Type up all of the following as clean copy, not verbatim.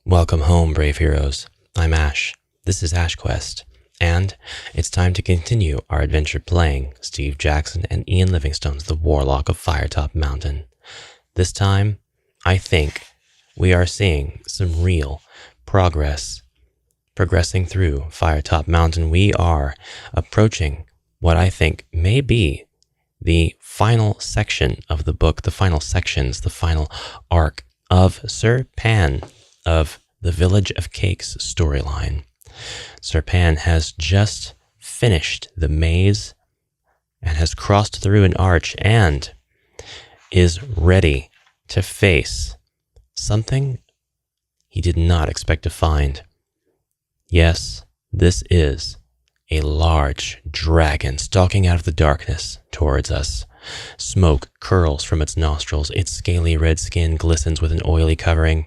Welcome home, brave heroes. I'm Ash. This is Ash Quest, and it's time to continue our adventure playing Steve Jackson and Ian Livingstone's The Warlock of Firetop Mountain. This time, I think we are seeing some real progress. Progressing through Firetop Mountain, we are approaching what I think may be the final section of the book, the final sections, the final arc of Sir Pan of the Village of Cakes storyline. Sir Pan has just finished the maze and has crossed through an arch and is ready to face something he did not expect to find. Yes, this is a large dragon stalking out of the darkness towards us. Smoke curls from its nostrils. Its scaly red skin glistens with an oily covering.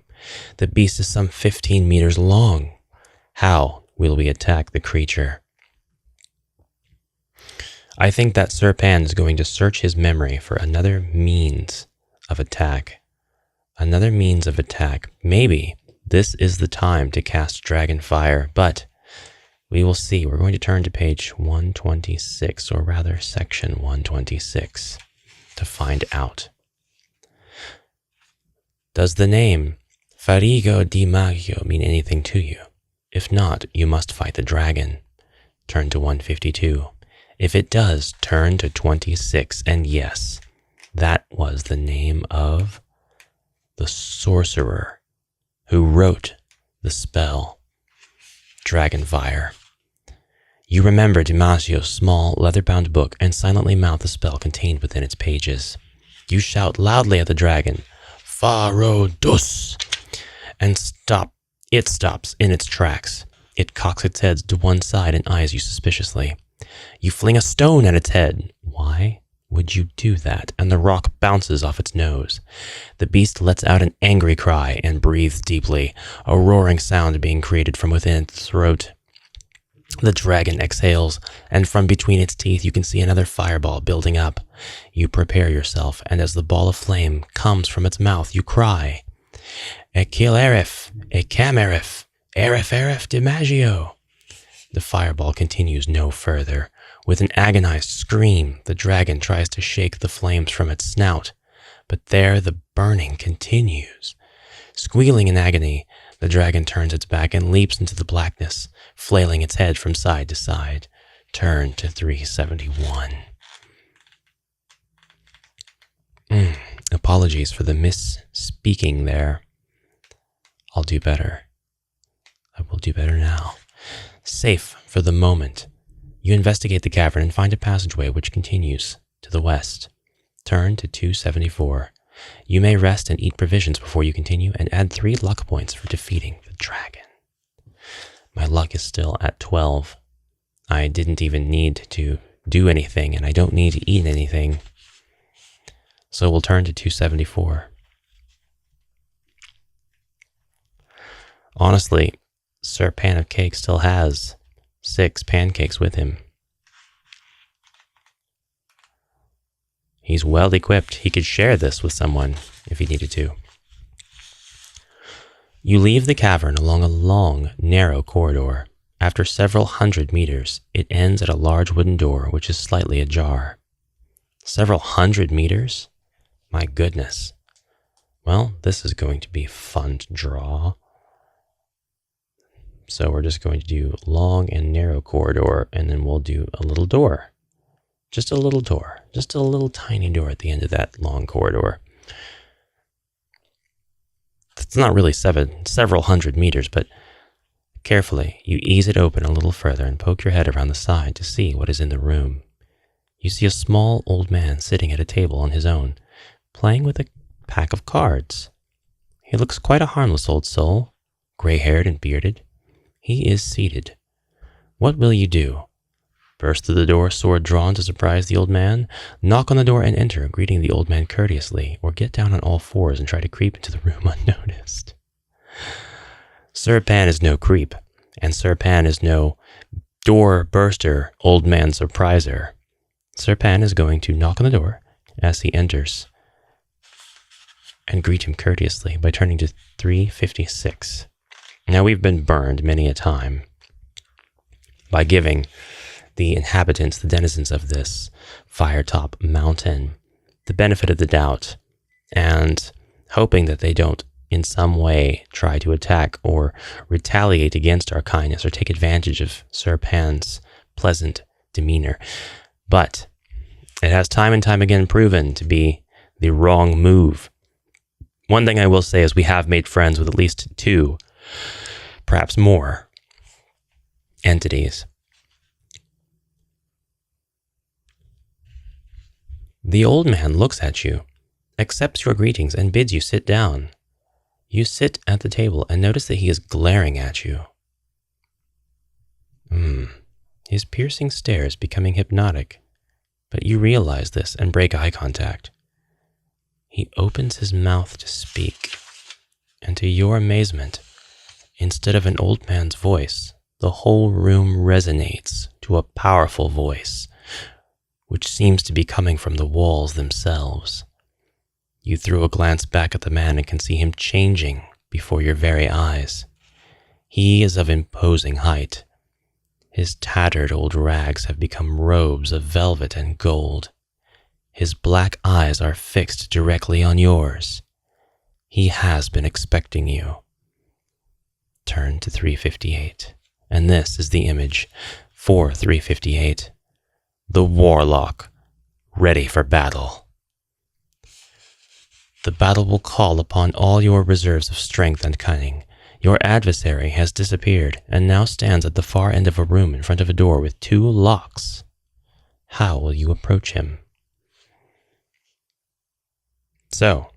The beast is some 15 meters long. How will we attack the creature? I think that Sir Pan is going to search his memory for another means of attack. Another means of attack. Maybe this is the time to cast Dragon Fire, but we will see. We're going to turn to page 126, or rather section 126, to find out. Does the name Farigo di Maggio mean anything to you? If not, you must fight the dragon. Turn to 152. If it does, turn to 26. And yes, that was the name of the sorcerer who wrote the spell Dragon Fire. You remember Dimagio's small, leather-bound book and silently mouth the spell contained within its pages. You shout loudly at the dragon, Farodus, and it stops in its tracks. It cocks its head to one side and eyes you suspiciously. You fling a stone at its head. Why would you do that? And the rock bounces off its nose. The beast lets out an angry cry and breathes deeply, a roaring sound being created from within its throat. The dragon exhales, and from between its teeth you can see another fireball building up. You prepare yourself, and as the ball of flame comes from its mouth, you cry, Ekil Erif, Ekam Erif, Erif Erif Dimagio. The fireball continues no further. With an agonized scream, the dragon tries to shake the flames from its snout, but there the burning continues. Squealing in agony, the dragon turns its back and leaps into the blackness, flailing its head from side to side. Turn to 371. Apologies for the misspeaking there. I'll do better. I will do better now. Safe for the moment, you investigate the cavern and find a passageway which continues to the west. Turn to 274. You may rest and eat provisions before you continue, and add 3 luck points for defeating the dragon. My luck is still at 12. I didn't even need to do anything, and I don't need to eat anything. So we'll turn to 274. Honestly, Sir Pan of Cake still has 6 pancakes with him. He's well equipped. He could share this with someone if he needed to. You leave the cavern along a long, narrow corridor. After several hundred meters, it ends at a large wooden door which is slightly ajar. Several hundred meters? My goodness. Well, this is going to be fun to draw. So we're just going to do long and narrow corridor, and then we'll do a little door. Just a little door. Just a little tiny door at the end of that long corridor. It's not really several hundred meters, but carefully, you ease it open a little further and poke your head around the side to see what is in the room. You see a small old man sitting at a table on his own, playing with a pack of cards. He looks quite a harmless old soul, gray-haired and bearded. He is seated. What will you do? Burst through the door, sword drawn to surprise the old man? Knock on the door and enter, greeting the old man courteously, or get down on all fours and try to creep into the room unnoticed? Sir Pan is no creep, and Sir Pan is no door burster, old man surpriser. Sir Pan is going to knock on the door as he enters and greet him courteously by turning to 356. Now, we've been burned many a time by giving the inhabitants, the denizens of this Firetop mountain, the benefit of the doubt, and hoping that they don't in some way try to attack or retaliate against our kindness or take advantage of Sir Pan's pleasant demeanor. But it has time and time again proven to be the wrong move. One thing I will say is we have made friends with at least 2, perhaps more, entities. The old man looks at you, accepts your greetings, and bids you sit down. You sit at the table and notice that he is glaring at you. His piercing stare is becoming hypnotic, but you realize this and break eye contact. He opens his mouth to speak, and to your amazement, instead of an old man's voice, the whole room resonates to a powerful voice, which seems to be coming from the walls themselves. You throw a glance back at the man and can see him changing before your very eyes. He is of imposing height. His tattered old rags have become robes of velvet and gold. His black eyes are fixed directly on yours. He has been expecting you. Turn to 358, and this is the image for 358. The Warlock, ready for battle. The battle will call upon all your reserves of strength and cunning. Your adversary has disappeared and now stands at the far end of a room in front of a door with 2 locks. How will you approach him? So,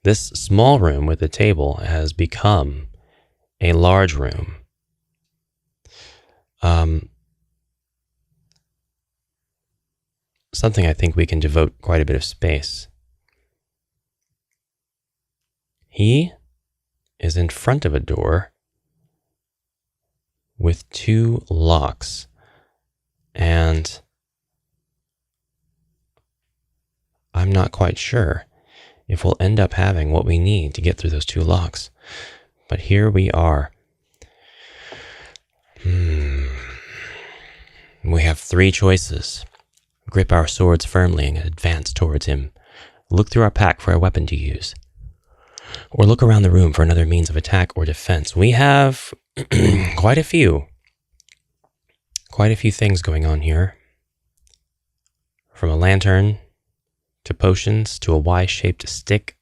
this small room with a table has become a large room. Something I think we can devote quite a bit of space. He is in front of a door with 2 locks, and I'm not quite sure if we'll end up having what we need to get through those 2 locks. But here we are. We have 3 choices. Grip our swords firmly and advance towards him. Look through our pack for a weapon to use. Or look around the room for another means of attack or defense. We have quite a few things going on here. From a lantern, to potions, to a Y-shaped stick,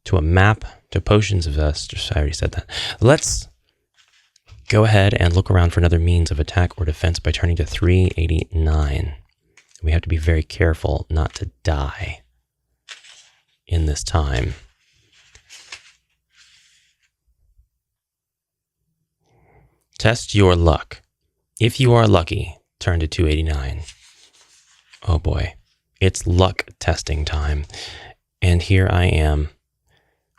to a map, to potions of us. I already said that. Let's go ahead and look around for another means of attack or defense by turning to 389. We have to be very careful not to die in this time. Test your luck. If you are lucky, turn to 289. Oh boy, it's luck testing time. And here I am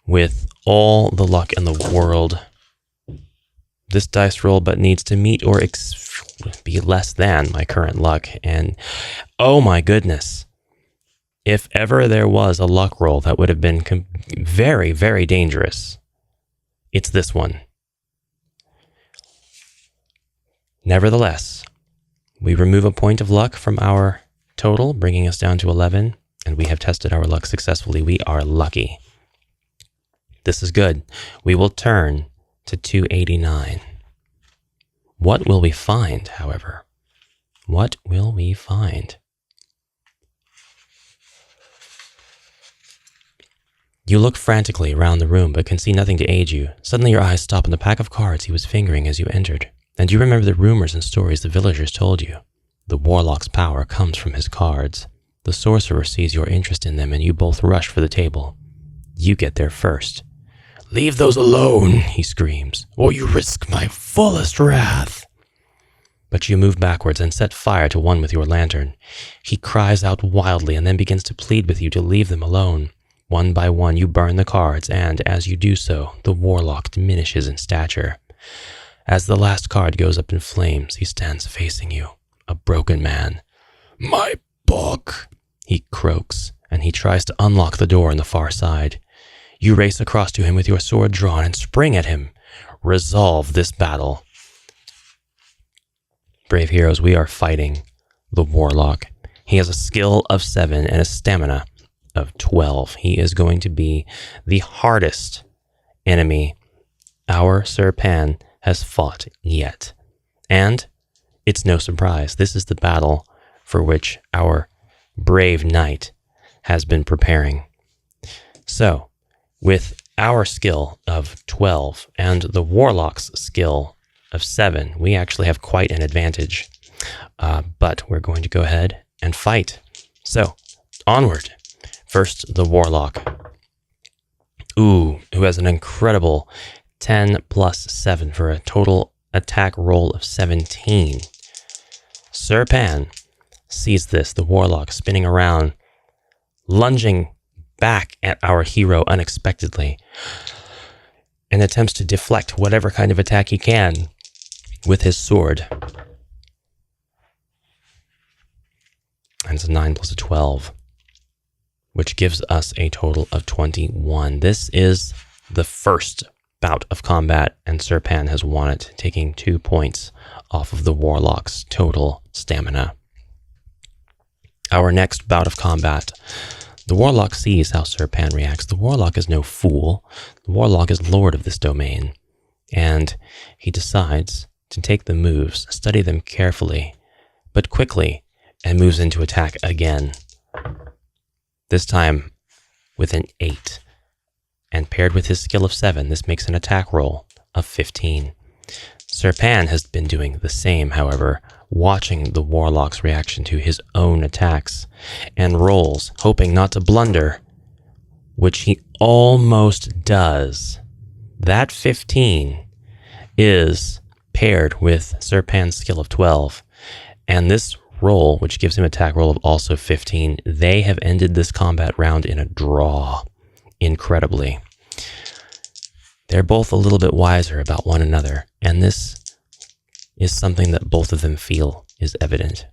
with all the luck in the world. This dice roll but needs to meet or be less than my current luck. And oh my goodness, if ever there was a luck roll that would have been very, very dangerous, it's this one. Nevertheless, we remove a point of luck from our total, bringing us down to 11, and we have tested our luck successfully. We are lucky. This is good. We will turn to 289. What will we find, however? What will we find? You look frantically around the room, but can see nothing to aid you. Suddenly your eyes stop on the pack of cards he was fingering as you entered. And you remember the rumors and stories the villagers told you. The Warlock's power comes from his cards. The sorcerer sees your interest in them and you both rush for the table. You get there first. "Leave those alone," he screams, "or you risk my fullest wrath." But you move backwards and set fire to one with your lantern. He cries out wildly and then begins to plead with you to leave them alone. One by one you burn the cards, and as you do so, the Warlock diminishes in stature. As the last card goes up in flames, he stands facing you, a broken man. "My book," he croaks, and he tries to unlock the door on the far side. You race across to him with your sword drawn and spring at him. Resolve this battle. Brave heroes, we are fighting the Warlock. He has a skill of 7 and a stamina of 12. He is going to be the hardest enemy our Sir Pan has fought yet. And it's no surprise. This is the battle for which our brave knight has been preparing. So, with our skill of 12 and the Warlock's skill of 7, we actually have quite an advantage. But we're going to go ahead and fight. So, onward. First, the Warlock. Who has an incredible 10 plus 7 for a total attack roll of 17. Sir Pan sees this, the Warlock spinning around, lunging back at our hero unexpectedly, and attempts to deflect whatever kind of attack he can with his sword. And it's a 9 plus a 12, which gives us a total of 21. This is the first bout of combat, and Sir Pan has won it, taking 2 points off of the Warlock's total stamina. Our next bout of combat. The Warlock sees how Sir Pan reacts. The Warlock is no fool. The Warlock is lord of this domain, and he decides to take the moves, study them carefully, but quickly, and moves into attack again. This time with an 8. And paired with his skill of 7, this makes an attack roll of 15. Sir Pan has been doing the same, however, watching the Warlock's reaction to his own attacks and rolls, hoping not to blunder, which he almost does. That 15 is paired with Sir Pan's skill of 12, and this roll, which gives him attack roll of also 15, they have ended this combat round in a draw. Incredibly. They're both a little bit wiser about one another, and this is something that both of them feel is evident.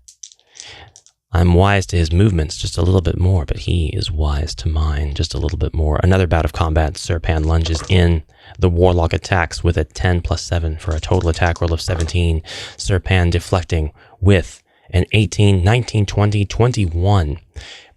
I'm wise to his movements just a little bit more, but he is wise to mine just a little bit more. Another bout of combat, Sir Pan lunges in. The Warlock attacks with a 10 plus 7 for a total attack roll of 17. Sir Pan deflecting with an 18, 19, 20, 21,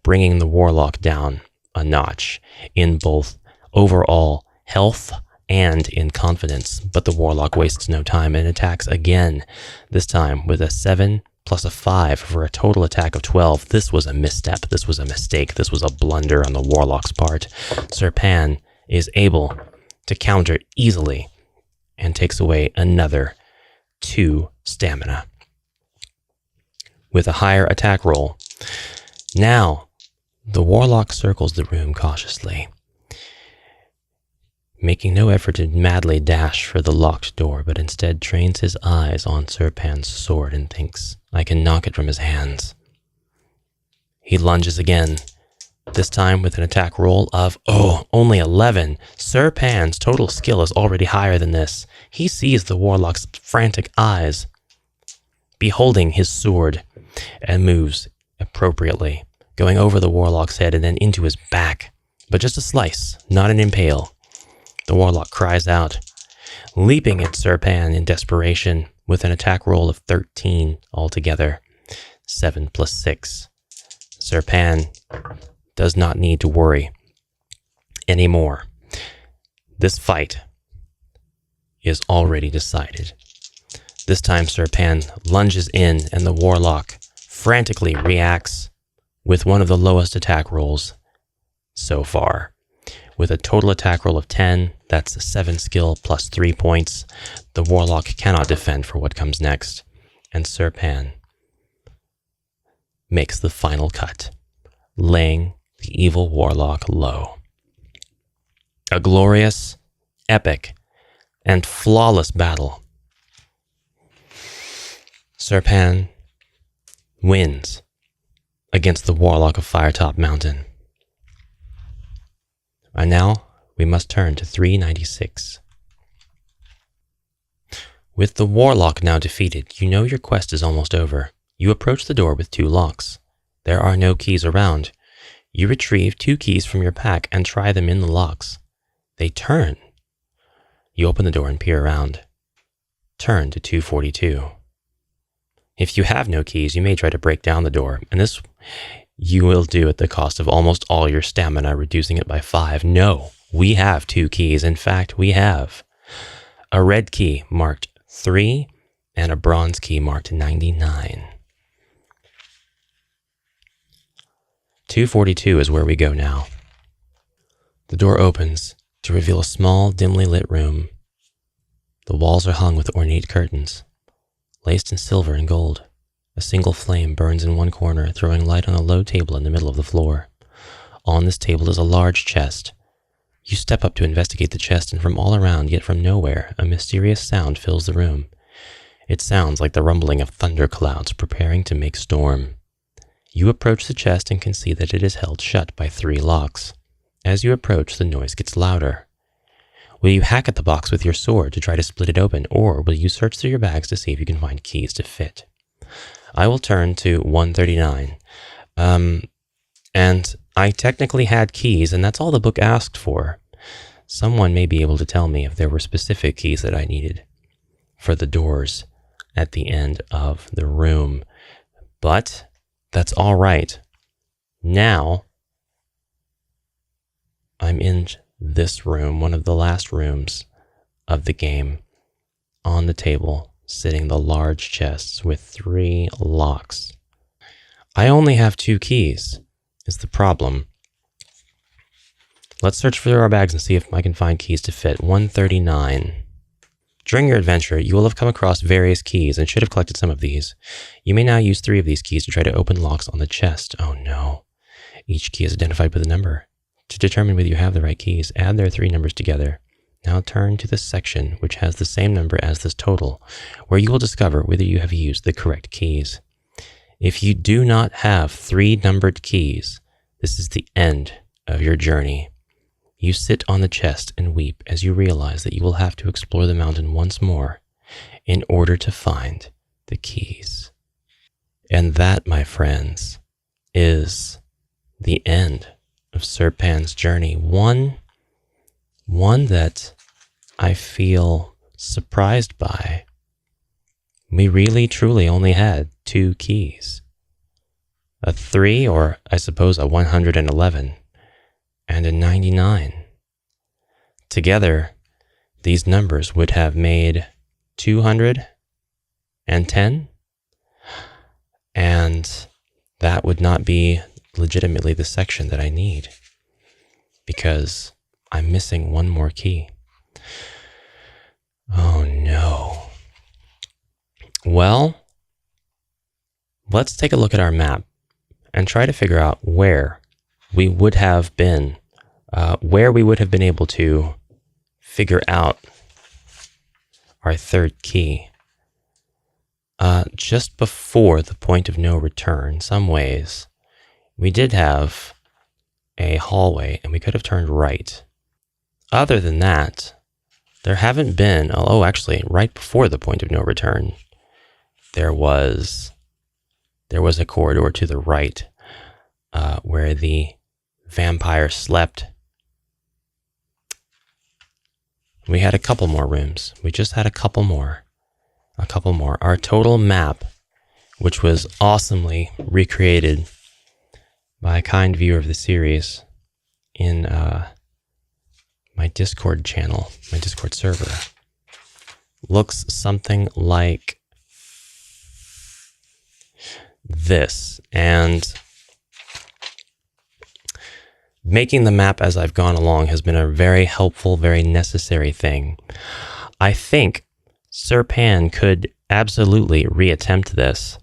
bringing the Warlock down a notch in both overall health and in confidence. But the Warlock wastes no time and attacks again, this time with a 7 plus a 5 for a total attack of 12. This was a misstep. This was a mistake. This was a blunder on the Warlock's part. Sir Pan is able to counter easily and takes away another 2 stamina with a higher attack roll. Now, the Warlock circles the room cautiously, making no effort to madly dash for the locked door, but instead trains his eyes on Sir Pan's sword and thinks, I can knock it from his hands. He lunges again, this time with an attack roll of, only 11. Sir Pan's total skill is already higher than this. He sees the Warlock's frantic eyes, beholding his sword, and moves appropriately, going over the Warlock's head and then into his back, but just a slice, not an impale. The Warlock cries out, leaping at Sir Pan in desperation with an attack roll of 13 altogether, 7 plus 6. Sir Pan does not need to worry anymore. This fight is already decided. This time Sir Pan lunges in and the Warlock frantically reacts with one of the lowest attack rolls so far. With a total attack roll of 10, that's a 7 skill plus 3 points. The Warlock cannot defend for what comes next, and Sir Pan makes the final cut, laying the evil Warlock low. A glorious, epic, and flawless battle. Sir Pan wins against the Warlock of Firetop Mountain. And now we must turn to 396. With the Warlock now defeated, you know your quest is almost over. You approach the door with 2 locks. There are no keys around. You retrieve 2 keys from your pack and try them in the locks. They turn. You open the door and peer around. Turn to 242. If you have no keys, you may try to break down the door, and this you will do at the cost of almost all your stamina, reducing it by 5. No, we have 2 keys. In fact, we have a red key marked 3 and a bronze key marked 99. 242 is where we go now. The door opens to reveal a small, dimly lit room. The walls are hung with ornate curtains, laced in silver and gold. A single flame burns in one corner, throwing light on a low table in the middle of the floor. On this table is a large chest. You step up to investigate the chest, and from all around, yet from nowhere, a mysterious sound fills the room. It sounds like the rumbling of thunder clouds preparing to make storm. You approach the chest and can see that it is held shut by 3 locks. As you approach, the noise gets louder. Will you hack at the box with your sword to try to split it open, or will you search through your bags to see if you can find keys to fit? I will turn to 139. And I technically had keys, and that's all the book asked for. Someone may be able to tell me if there were specific keys that I needed for the doors at the end of the room. But that's all right. Now, I'm in this room, one of the last rooms of the game. On the table, sitting the large chests with 3 locks. I only have 2 keys, is the problem. Let's search through our bags and see if I can find keys to fit. 139. During your adventure, you will have come across various keys and should have collected some of these. You may now use 3 of these keys to try to open locks on the chest. Oh no. Each key is identified with a number. To determine whether you have the right keys, add their 3 numbers together. Now turn to the section which has the same number as this total, where you will discover whether you have used the correct keys. If you do not have 3 numbered keys, this is the end of your journey. You sit on the chest and weep as you realize that you will have to explore the mountain once more in order to find the keys. And that, my friends, is the end of Sir Pan's journey. One that I feel surprised by. We really, truly only had 2 keys. A 3, or I suppose a 111, and a 99. Together, these numbers would have made 210, and that would not be legitimately the section that I need, because I'm missing 1 more key. Oh no. Well, let's take a look at our map and try to figure out where we would have been able to figure out our 3rd key. Just before the point of no return, some ways, we did have a hallway and we could have turned right. Other than that, there haven't been, actually, right before the point of no return, there was a corridor to the right where the vampire slept. We had a couple more rooms. We just had a couple more. Our total map, which was awesomely recreated by a kind viewer of the series in my Discord channel, my Discord server, looks something like this. And making the map as I've gone along has been a very helpful, very necessary thing. I think Sir Pan could absolutely reattempt this,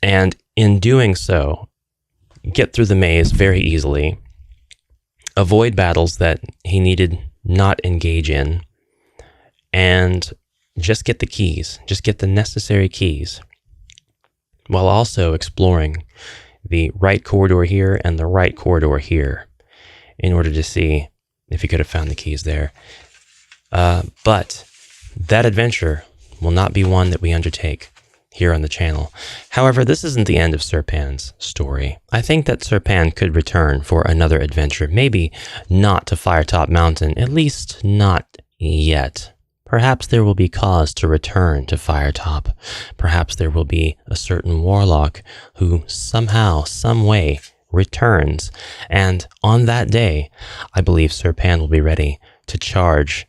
and in doing so, get through the maze very easily, avoid battles that he needed not engage in, and just get the keys, just get the necessary keys, while also exploring the right corridor here and the right corridor here in order to see if he could have found the keys there. But that adventure will not be one that we undertake here on the channel. However, this isn't the end of Sir Pan's story. I think that Sir Pan could return for another adventure, maybe not to Firetop Mountain, at least not yet. Perhaps there will be cause to return to Firetop. Perhaps there will be a certain warlock who somehow, some way, returns. And on that day, I believe Sir Pan will be ready to charge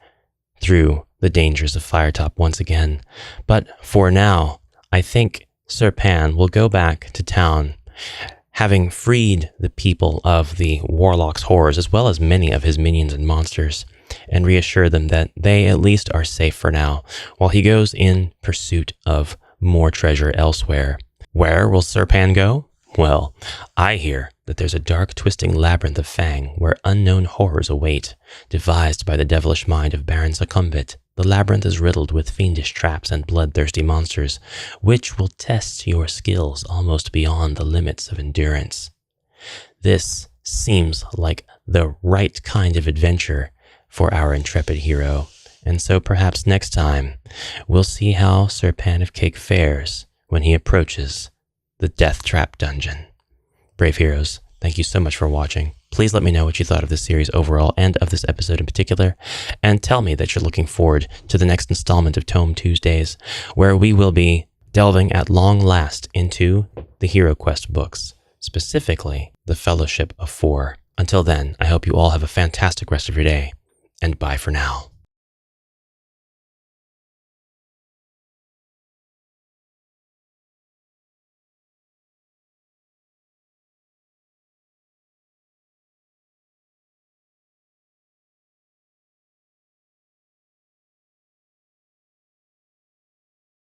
through the dangers of Firetop once again. But for now, I think Sir Pan will go back to town, having freed the people of the Warlock's horrors, as well as many of his minions and monsters, and reassure them that they at least are safe for now, while he goes in pursuit of more treasure elsewhere. Where will Sir Pan go? Well, I hear that there's a dark, twisting labyrinth of Fang where unknown horrors await, devised by the devilish mind of Baron Succumbit. The labyrinth is riddled with fiendish traps and bloodthirsty monsters, which will test your skills almost beyond the limits of endurance. This seems like the right kind of adventure for our intrepid hero, and so perhaps next time we'll see how Sir Pan of Cake fares when he approaches the Death Trap Dungeon. Brave heroes, thank you so much for watching. Please let me know what you thought of this series overall and of this episode in particular, and tell me that you're looking forward to the next installment of Tome Tuesdays, where we will be delving at long last into the Hero Quest books, specifically the Fellowship of Four. Until then, I hope you all have a fantastic rest of your day, and bye for now.